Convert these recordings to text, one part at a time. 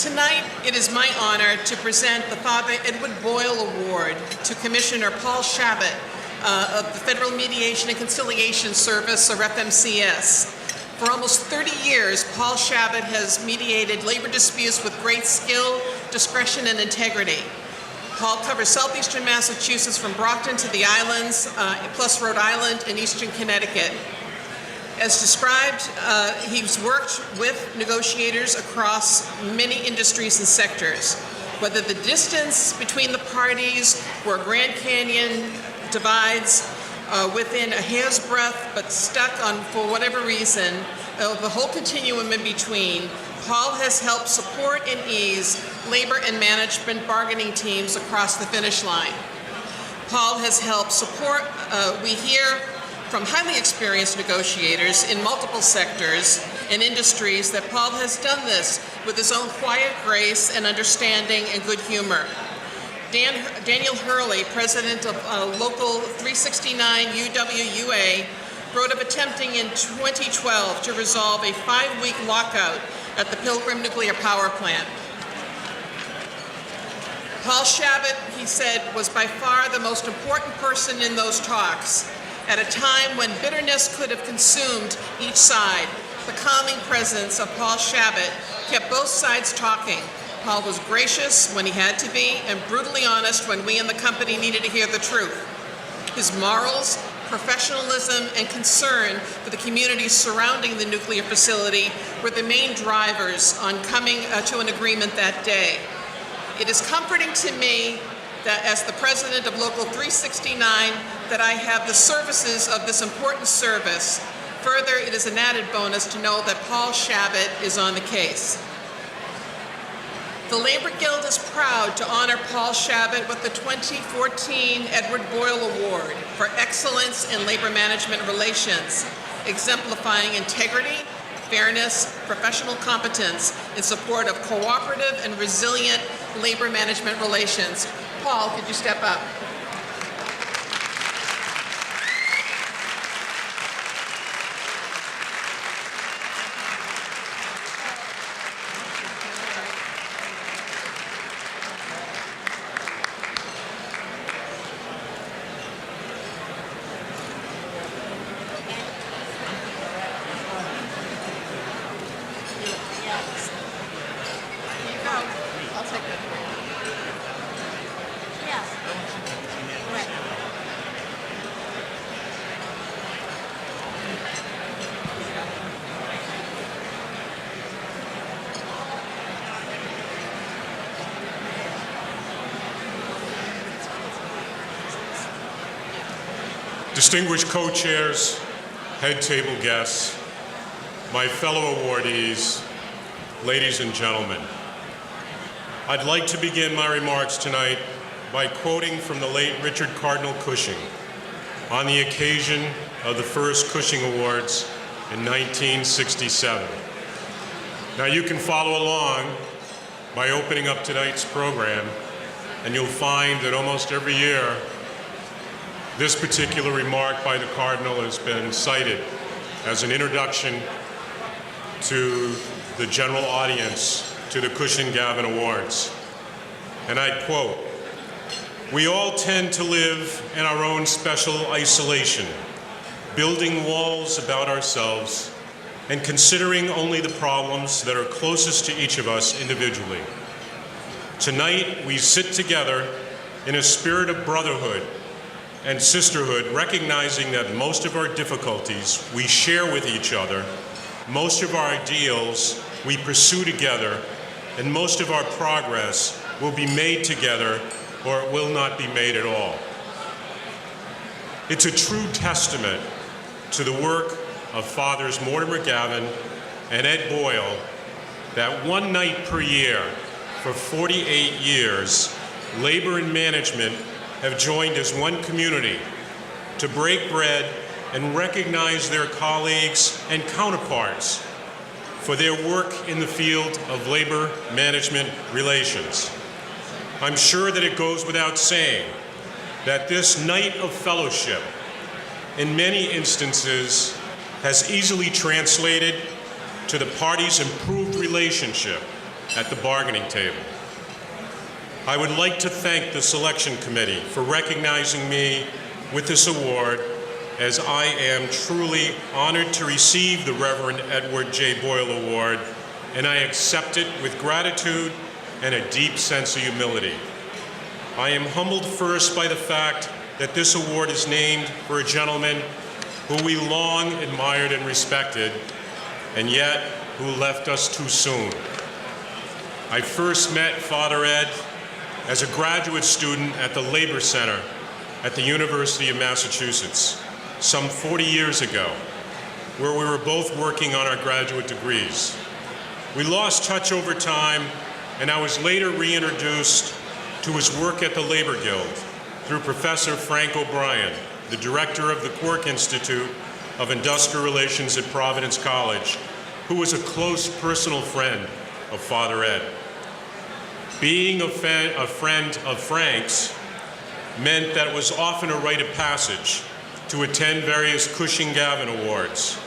Tonight, it is my honor to present the Father Edward Boyle Award to Commissioner Paul Chabot of the Federal Mediation and Conciliation Service, or FMCS. For almost 30 years, Paul Chabot has mediated labor disputes with great skill, discretion, and integrity. Paul covers Southeastern Massachusetts from Brockton to the islands, plus Rhode Island and Eastern Connecticut. As described, he's worked with negotiators across many industries and sectors. Whether the distance between the parties or Grand Canyon divides within a hair's breadth, but stuck on, for whatever reason, the whole continuum in between, Paul has helped support and ease labor and management bargaining teams across the finish line. Paul has helped support, we hear from highly experienced negotiators in multiple sectors and industries that Paul has done this with his own quiet grace and understanding and good humor. Daniel Hurley, president of Local 369 UWUA, wrote of attempting in 2012 to resolve a 5-week lockout at the Pilgrim Nuclear Power Plant. Paul Chabot, he said, was by far the most important person in those talks. At a time when bitterness could have consumed each side, the calming presence of Paul Chabot kept both sides talking. Paul was gracious when he had to be and brutally honest when we in the company needed to hear the truth. His morals, professionalism, and concern for the communities surrounding the nuclear facility were the main drivers on coming to an agreement that day. It is comforting to me that as the president of Local 369, that I have the services of this important service. Further, it is an added bonus to know that Paul Chabot is on the case. The Labor Guild is proud to honor Paul Chabot with the 2014 Edward Boyle Award for excellence in labor management relations, exemplifying integrity, fairness, professional competence in support of cooperative and resilient labor management relations. Paul, could you step up? Distinguished co-chairs, head table guests, my fellow awardees, ladies and gentlemen, I'd like to begin my remarks tonight by quoting from the late Richard Cardinal Cushing on the occasion of the first Cushing Awards in 1967. Now you can follow along by opening up tonight's program, and you'll find that almost every year this particular remark by the Cardinal has been cited as an introduction to the general audience to the Cushing Gavin Awards. And I quote, "We all tend to live in our own special isolation, building walls about ourselves and considering only the problems that are closest to each of us individually. Tonight, we sit together in a spirit of brotherhood and sisterhood, recognizing that most of our difficulties we share with each other, most of our ideals we pursue together, and most of our progress will be made together or it will not be made at all." It's a true testament to the work of Fathers Mortimer Gavin and Ed Boyle that one night per year for 48 years, labor and management have joined as one community to break bread and recognize their colleagues and counterparts for their work in the field of labor management relations. I'm sure that it goes without saying that this night of fellowship, in many instances, has easily translated to the parties' improved relationship at the bargaining table. I would like to thank the selection committee for recognizing me with this award, as I am truly honored to receive the Reverend Edward J. Boyle Award, and I accept it with gratitude and a deep sense of humility. I am humbled first by the fact that this award is named for a gentleman who we long admired and respected, and yet who left us too soon. I first met Father Ed as a graduate student at the Labor Center at the University of Massachusetts some 40 years ago, where we were both working on our graduate degrees. We lost touch over time, and I was later reintroduced to his work at the Labor Guild through Professor Frank O'Brien, the director of the Quirk Institute of Industrial Relations at Providence College, who was a close personal friend of Father Ed. Being a friend of Frank's meant that it was often a rite of passage to attend various Cushing Gavin Awards,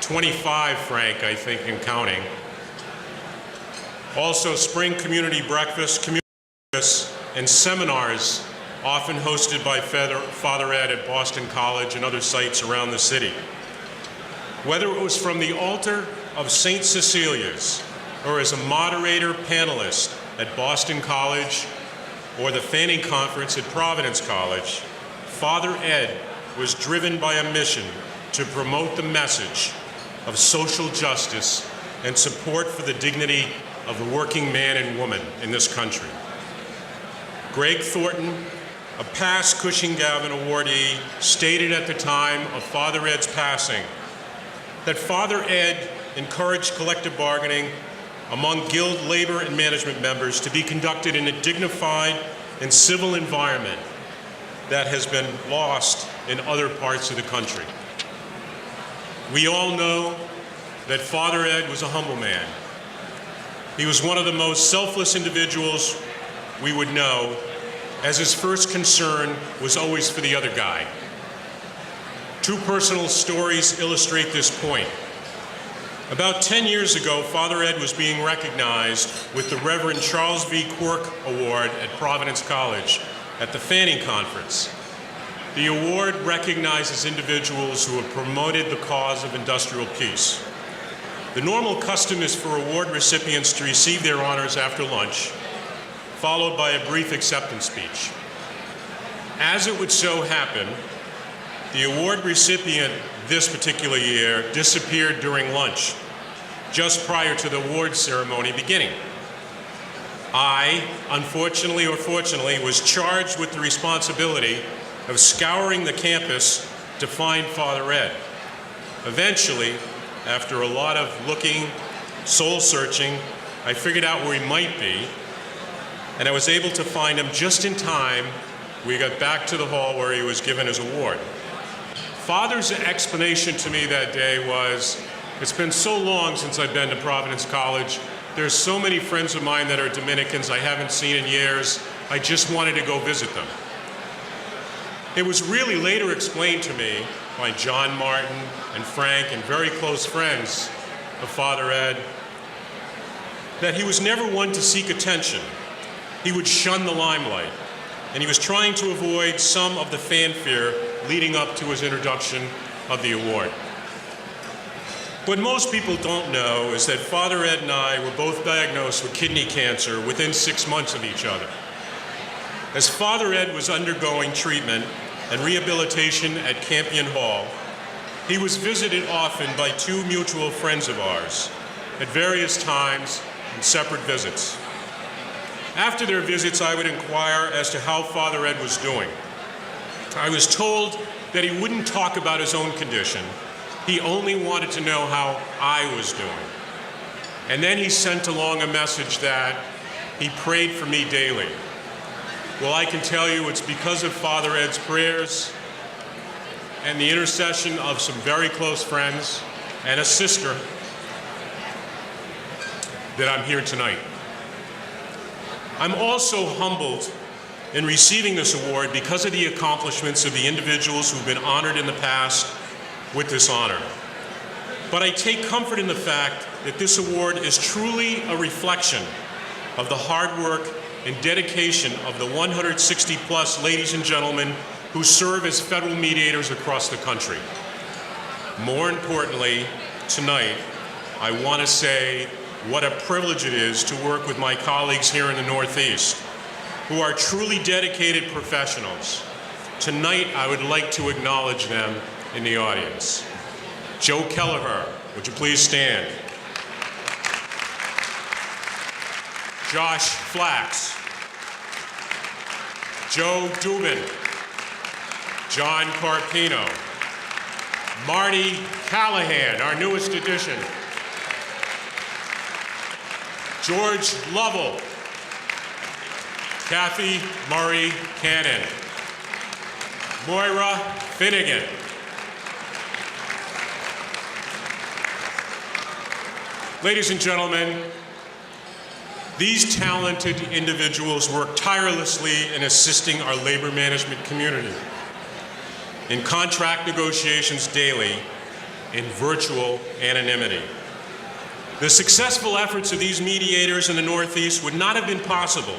25, Frank, I think, and counting. Also, spring community breakfast, and seminars often hosted by Father Ed at Boston College and other sites around the city. Whether it was from the altar of St. Cecilia's or as a moderator panelist at Boston College or the Fanning Conference at Providence College, Father Ed was driven by a mission to promote the message of social justice and support for the dignity of the working man and woman in this country. Greg Thornton, a past Cushing Gavin awardee, stated at the time of Father Ed's passing that Father Ed encouraged collective bargaining among Guild labor and management members to be conducted in a dignified and civil environment that has been lost in other parts of the country. We all know that Father Ed was a humble man. He was one of the most selfless individuals we would know, as his first concern was always for the other guy. Two personal stories illustrate this point. About 10 years ago, Father Ed was being recognized with the Reverend Charles V. Quirk Award at Providence College at the Fanning Conference. The award recognizes individuals who have promoted the cause of industrial peace. The normal custom is for award recipients to receive their honors after lunch, followed by a brief acceptance speech. As it would so happen, the award recipient this particular year disappeared during lunch, just prior to the award ceremony beginning. I, unfortunately or fortunately, was charged with the responsibility of scouring the campus to find Father Ed. Eventually, after a lot of looking, soul searching, I figured out where he might be, and I was able to find him just in time. We got back to the hall where he was given his award. Father's explanation to me that day was, it's been so long since I've been to Providence College. There's so many friends of mine that are Dominicans I haven't seen in years. I just wanted to go visit them. It was really later explained to me by John Martin and Frank and very close friends of Father Ed that he was never one to seek attention. He would shun the limelight, and he was trying to avoid some of the fanfare leading up to his introduction of the award. What most people don't know is that Father Ed and I were both diagnosed with kidney cancer within 6 months of each other. As Father Ed was undergoing treatment and rehabilitation at Campion Hall, he was visited often by two mutual friends of ours at various times in separate visits. After their visits, I would inquire as to how Father Ed was doing. I was told that he wouldn't talk about his own condition. He only wanted to know how I was doing. And then he sent along a message that he prayed for me daily. Well, I can tell you it's because of Father Ed's prayers and the intercession of some very close friends and a sister that I'm here tonight. I'm also humbled in receiving this award because of the accomplishments of the individuals who've been honored in the past with this honor. but I take comfort in the fact that this award is truly a reflection of the hard work and dedication of the 160-plus ladies and gentlemen who serve as federal mediators across the country. More importantly, tonight, I want to say what a privilege it is to work with my colleagues here in the Northeast, who are truly dedicated professionals. Tonight, I would like to acknowledge them in the audience. Joe Kelleher, would you please stand? Josh Flax, Joe Dubin, John Carpino, Marty Callahan, our newest addition, George Lovell, Kathy Murray Cannon, Moira Finnegan, ladies and gentlemen, these talented individuals work tirelessly in assisting our labor management community in contract negotiations daily in virtual anonymity. The successful efforts of these mediators in the Northeast would not have been possible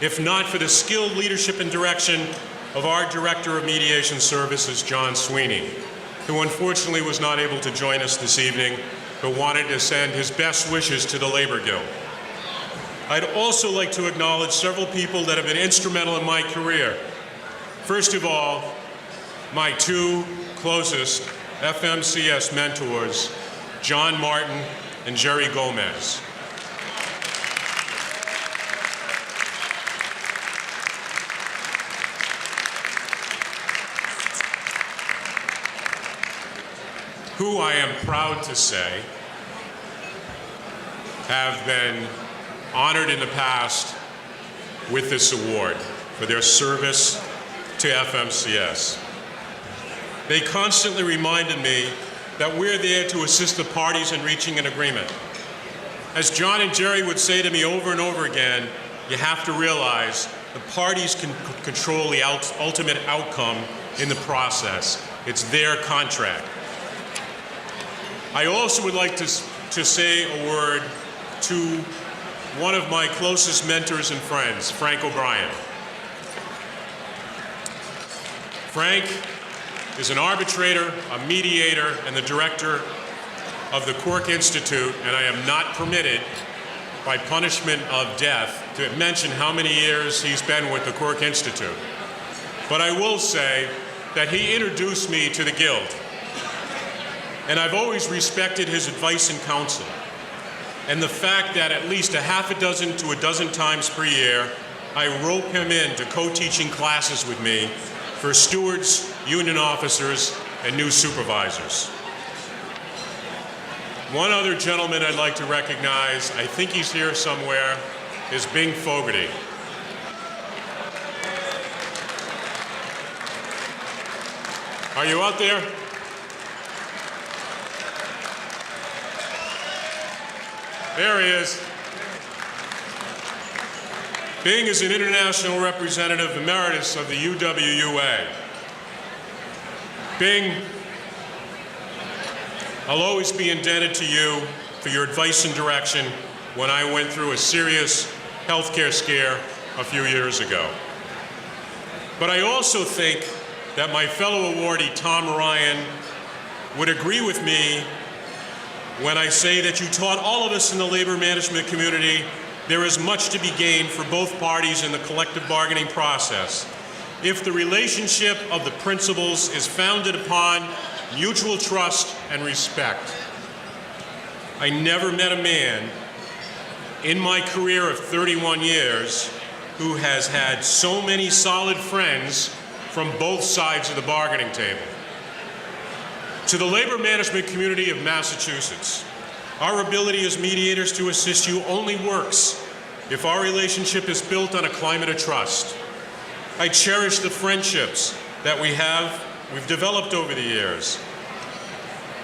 if not for the skilled leadership and direction of our Director of Mediation Services, John Sweeney, who unfortunately was not able to join us this evening, but wanted to send his best wishes to the Labor Guild. I'd also like to acknowledge several people that have been instrumental in my career. First of all, my two closest FMCS mentors, John Martin and Jerry Gomez. Who I am proud to say have been honored in the past with this award for their service to FMCS. They constantly reminded me that we're there to assist the parties in reaching an agreement. As John and Jerry would say to me over and over again, you have to realize the parties can control the ultimate outcome in the process. It's their contract. I also would like to say a word to one of my closest mentors and friends, Frank O'Brien. Frank is an arbitrator, a mediator, and the director of the Cork Institute, and I am not permitted, by punishment of death, to mention how many years he's been with the Cork Institute. But I will say that he introduced me to the Guild, and I've always respected his advice and counsel. And the fact that at least a half a dozen to a dozen times per year, I rope him in to co-teaching classes with me for stewards, union officers, and new supervisors. One other gentleman I'd like to recognize, I think he's here somewhere, is Bing Fogarty. Are you out there? There he is. Bing is an international representative emeritus of the UWUA. Bing, I'll always be indebted to you for your advice and direction when I went through a serious healthcare scare a few years ago. But I also think that my fellow awardee, Tom Ryan, would agree with me when I say that you taught all of us in the labor management community there is much to be gained for both parties in the collective bargaining process if the relationship of the principals is founded upon mutual trust and respect. I never met a man in my career of 31 years who has had so many solid friends from both sides of the bargaining table. To the labor management community of Massachusetts, our ability as mediators to assist you only works if our relationship is built on a climate of trust. I cherish the friendships that we've developed over the years.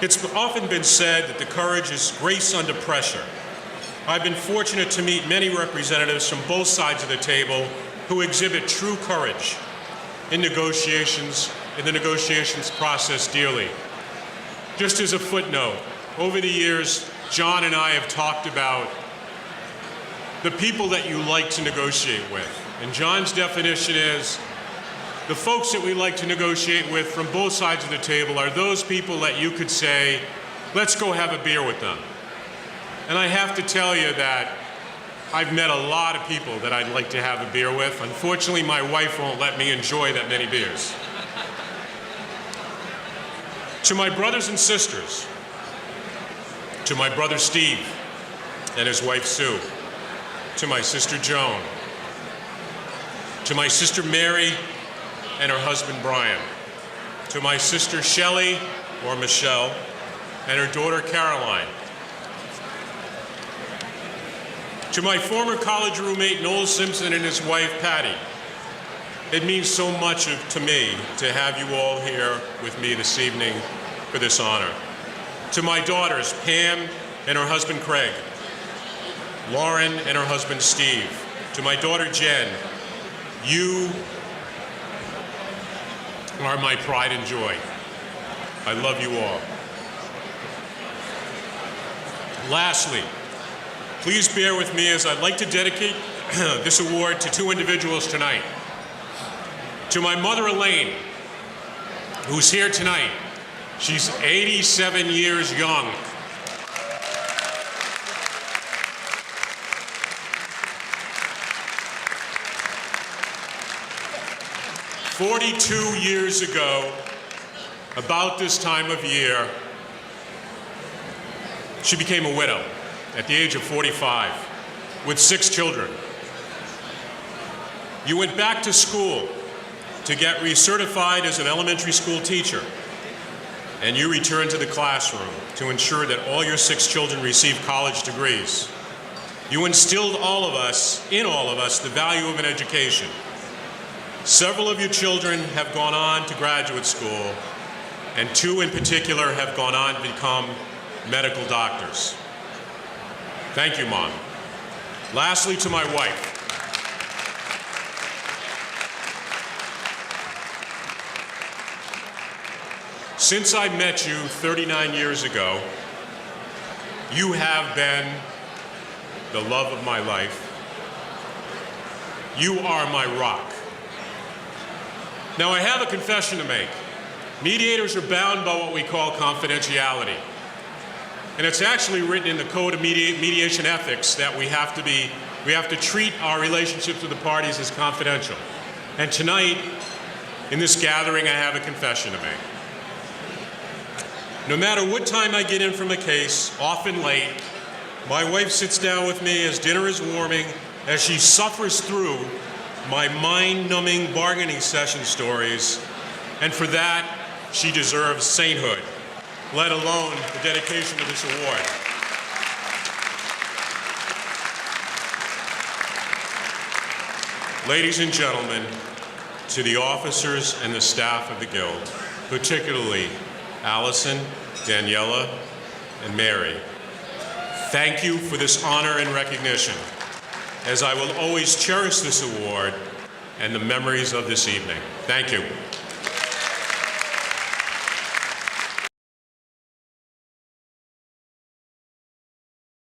It's often been said that the courage is grace under pressure. I've been fortunate to meet many representatives from both sides of the table who exhibit true courage in the negotiations process dearly. Just as a footnote, over the years, John and I have talked about the people that you like to negotiate with. And John's definition is the folks that we like to negotiate with from both sides of the table are those people that you could say, let's go have a beer with them. And I have to tell you that I've met a lot of people that I'd like to have a beer with. Unfortunately, my wife won't let me enjoy that many beers. To my brothers and sisters, to my brother Steve and his wife Sue, to my sister Joan, to my sister Mary and her husband Brian, to my sister Shelley, or Michelle, and her daughter Caroline, to my former college roommate Noel Simpson and his wife Patty. It means so much to me to have you all here with me this evening for this honor. To my daughters Pam and her husband Craig, Lauren and her husband Steve, to my daughter Jen, you are my pride and joy. I love you all. Lastly, please bear with me as I'd like to dedicate this award to two individuals tonight. To my mother Elaine, who's here tonight. She's 87 years young. "42 years ago, about this time of year, she became a widow at the age of 45 with 6 children. You went back to school to get recertified as an elementary school teacher, and you returned to the classroom to ensure that all your 6 children received college degrees. You instilled in all of us, the value of an education. Several of your children have gone on to graduate school, and 2 in particular have gone on to become medical doctors. Thank you, Mom. Lastly, to my wife. Since I met you 39 years ago, you have been the love of my life. You are my rock. Now, I have a confession to make. Mediators are bound by what we call confidentiality. And it's actually written in the Code of Mediation Ethics that we have to treat our relationships with the parties as confidential. And tonight, in this gathering, I have a confession to make. No matter what time I get in from a case, often late, my wife sits down with me as dinner is warming, as she suffers through my mind-numbing bargaining session stories, and for that, she deserves sainthood, let alone the dedication of this award. Ladies and gentlemen, to the officers and the staff of the Guild, particularly Allyson, Daniela, and Mary, thank you for this honor and recognition, as I will always cherish this award and the memories of this evening. Thank you.